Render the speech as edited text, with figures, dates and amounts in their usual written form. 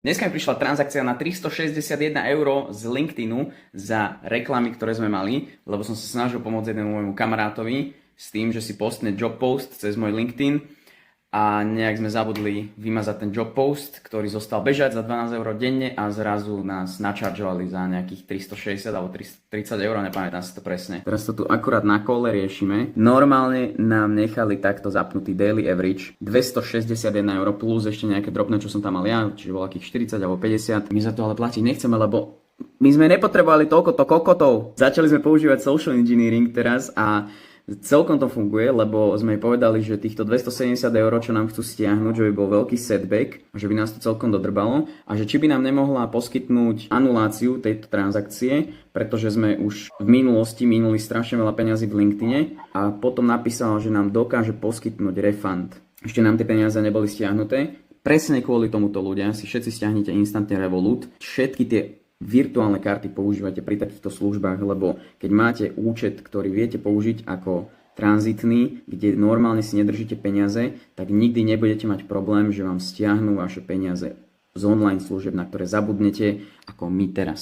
Dneska mi prišla transakcia na 361 eur z LinkedInu za reklamy, ktoré sme mali, lebo som sa snažil pomôcť jednému môjmu kamarátovi s tým, že si postne job post cez môj LinkedIn a nejak sme zabudli vymazať ten job post, ktorý zostal bežať za 12 eur denne a zrazu nás načaržovali za nejakých 360 alebo 330 eur, nepamätám si to presne. Teraz to tu akurát na kole riešime. Normálne nám nechali takto zapnutý daily average 261 eur plus ešte nejaké drobné, čo som tam mal ja, čiže bolo akých 40 alebo 50. My za to ale platiť nechceme, lebo my sme nepotrebovali toľkoto kokotov. Začali sme používať social engineering teraz a celkom to funguje, lebo sme jej povedali, že týchto 270 eur, čo nám chcú stiahnuť, že by bol veľký setback, že by nás to celkom dodrbalo a že či by nám nemohla poskytnúť anuláciu tejto transakcie, pretože sme už v minulosti minuli strašne veľa peňazí v LinkedIne a potom napísala, že nám dokáže poskytnúť refund. Ešte nám tie peniaze neboli stiahnuté. Presne kvôli tomuto ľudia si všetci stiahnite instantne Revolut. Všetky tie virtuálne karty používate pri takýchto službách, lebo keď máte účet, ktorý viete použiť ako tranzitný, kde normálne si nedržíte peniaze, tak nikdy nebudete mať problém, že vám stiahnu vaše peniaze z online služieb, na ktoré zabudnete, ako my teraz.